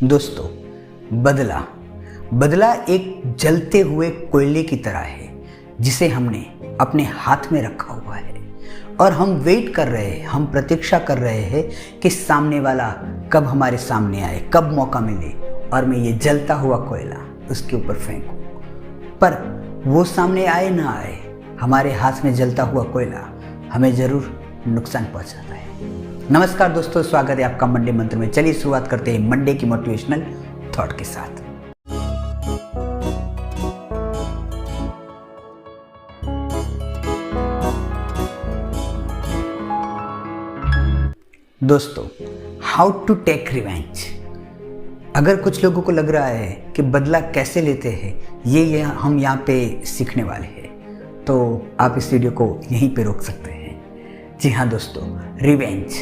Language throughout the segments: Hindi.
दोस्तों, बदला बदला एक जलते हुए कोयले की तरह है जिसे हमने अपने हाथ में रखा हुआ है और हम वेट कर रहे हैं, हम प्रतीक्षा कर रहे हैं कि सामने वाला कब हमारे सामने आए, कब मौका मिले और मैं ये जलता हुआ कोयला उसके ऊपर फेंकूं। पर वो सामने आए ना आए, हमारे हाथ में जलता हुआ कोयला हमें ज़रूर नुकसान पहुंचाता है। नमस्कार दोस्तों, स्वागत है आपका मंडे मंत्र में। चलिए शुरुआत करते हैं मंडे की मोटिवेशनल थॉट के साथ। दोस्तों, हाउ टू टेक रिवेंज। अगर कुछ लोगों को लग रहा है कि बदला कैसे लेते हैं, ये हम यहाँ पे सीखने वाले हैं, तो आप इस वीडियो को यहीं पे रोक सकते हैं। जी हाँ दोस्तों, रिवेंज,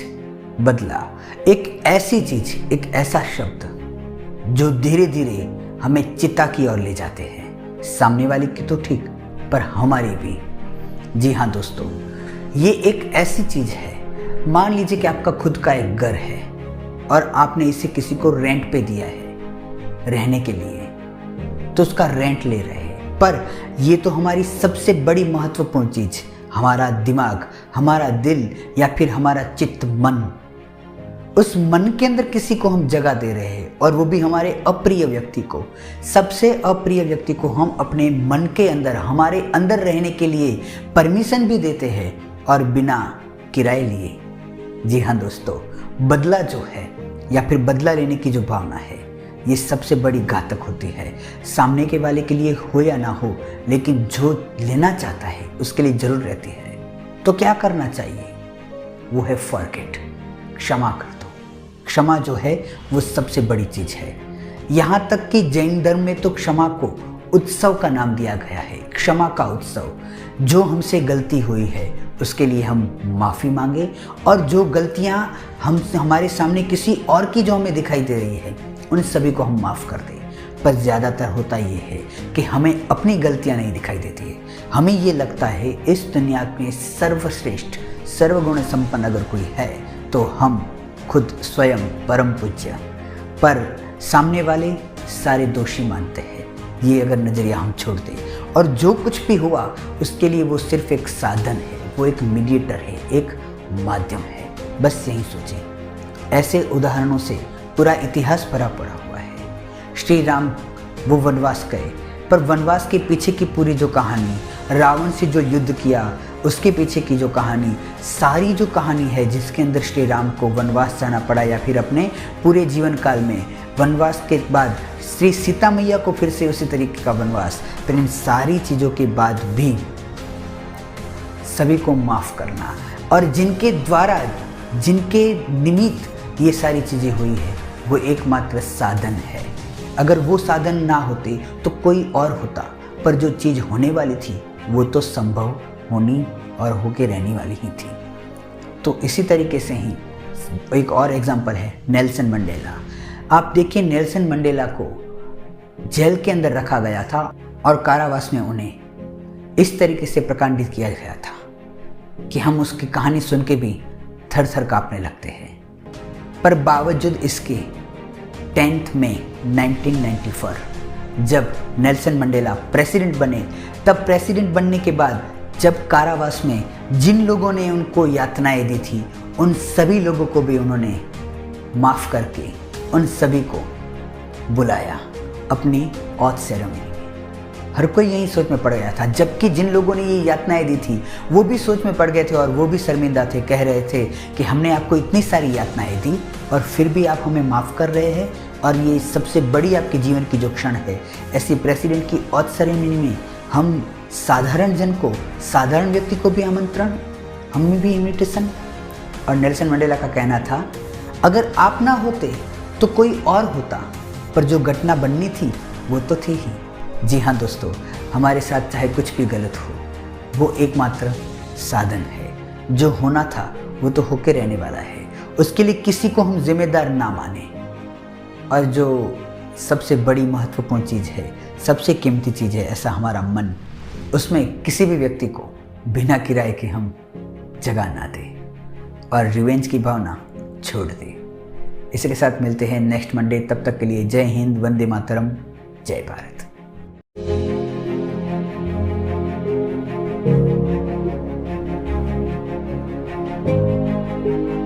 बदला एक ऐसी चीज, एक ऐसा शब्द जो धीरे धीरे हमें चिता की ओर ले जाते हैं। सामने वाले की तो ठीक, पर हमारी भी। जी हाँ दोस्तों, ये एक ऐसी चीज है, मान लीजिए कि आपका खुद का एक घर है और आपने इसे किसी को रेंट पे दिया है रहने के लिए, तो उसका रेंट ले रहे हैं। पर ये तो हमारी सबसे बड़ी महत्वपूर्ण चीज, हमारा दिमाग, हमारा दिल या फिर हमारा चित्त, मन, उस मन के अंदर किसी को हम जगह दे रहे हैं और वो भी हमारे अप्रिय व्यक्ति को, सबसे अप्रिय व्यक्ति को हम अपने मन के अंदर, हमारे अंदर रहने के लिए परमिशन भी देते हैं और बिना किराए लिए। जी हाँ दोस्तों, बदला जो है या फिर बदला लेने की जो भावना है, ये सबसे बड़ी घातक होती है। सामने के वाले के लिए हो या ना हो, लेकिन जो लेना चाहता है उसके लिए जरूर रहती है। तो क्या करना चाहिए? वो है फॉरगेट, क्षमा कर दो। क्षमा जो है वो सबसे बड़ी चीज है। यहाँ तक कि जैन धर्म में तो क्षमा को उत्सव का नाम दिया गया है, क्षमा का उत्सव। जो हमसे गलती हुई है उसके लिए हम माफ़ी मांगे और जो गलतियाँ हमारे सामने किसी और की जो हमें दिखाई दे रही है, उन सभी को हम माफ़ कर दें। पर ज़्यादातर होता ये है कि हमें अपनी गलतियाँ नहीं दिखाई देती है। हमें ये लगता है इस दुनिया में सर्वश्रेष्ठ, सर्वगुण संपन्न अगर कोई है तो हम खुद स्वयं परम पूज्य, पर सामने वाले सारे दोषी मानते हैं। ये अगर नज़रिया हम छोड़ दें और जो कुछ भी हुआ उसके लिए वो सिर्फ एक साधन है, वो एक मीडिएटर है, एक माध्यम है, बस यही सोचें। ऐसे उदाहरणों से पूरा इतिहास भरा पड़ा हुआ है। श्री राम वो वनवास गए, पर वनवास के पीछे की पूरी जो कहानी, रावण से जो युद्ध किया उसके पीछे की जो कहानी, सारी जो कहानी है जिसके अंदर श्री राम को वनवास जाना पड़ा या फिर अपने पूरे जीवन काल में वनवास के बाद श्री सीता मैया को फिर से उसी तरीके का वनवास, पर इन सारी चीज़ों के बाद भी सभी को माफ़ करना और जिनके द्वारा, जिनके निमित्त ये सारी चीज़ें हुई है, वो एकमात्र साधन है। अगर वो साधन ना होते तो कोई और होता, पर जो चीज़ होने वाली थी वो तो संभव होनी और होके रहने वाली ही थी। तो इसी तरीके से ही एक और एग्जाम्पल है नेल्सन मंडेला। आप देखिए, नेल्सन मंडेला को जेल के अंदर रखा गया था और कारावास में उन्हें इस तरीके से प्रकांडित किया गया था कि हम उसकी कहानी सुन के भी थर थर कांपने लगते हैं। पर बावजूद इसके 10 मई 1994 जब नेल्सन मंडेला प्रेसिडेंट बने, तब प्रेसिडेंट बनने के बाद जब कारावास में जिन लोगों ने उनको यातनाएं दी थी, उन सभी लोगों को भी उन्होंने माफ़ करके उन सभी को बुलाया अपनी ऑथ सेरेमनी में। हर कोई यही सोच में पड़ गया था, जबकि जिन लोगों ने ये यातनाएं दी थी वो भी सोच में पड़ गए थे और वो भी शर्मिंदा थे। कह रहे थे कि हमने आपको इतनी सारी यातनाएं दी और फिर भी आप हमें माफ़ कर रहे हैं, और ये सबसे बड़ी आपके जीवन की जो क्षण है, ऐसी प्रेसिडेंट की ऑथ सेरेमनी में हम साधारण जन को, साधारण व्यक्ति को भी आमंत्रण, हमें भी इन्विटेशन। और नेल्सन मंडेला का कहना था, अगर आप ना होते तो कोई और होता, पर जो घटना बननी थी वो तो थी ही। जी हाँ दोस्तों, हमारे साथ चाहे कुछ भी गलत हो, वो एकमात्र साधन है। जो होना था वो तो होके रहने वाला है, उसके लिए किसी को हम जिम्मेदार ना माने। और जो सबसे बड़ी महत्वपूर्ण चीज़ है, सबसे कीमती चीज़ है, ऐसा हमारा मन, उसमें किसी भी व्यक्ति को बिना किराए के हम जगह ना दें और रिवेंज की भावना छोड़ दें। इसी के साथ मिलते हैं नेक्स्ट मंडे। तब तक के लिए जय हिंद, वंदे मातरम, जय भारत। thank you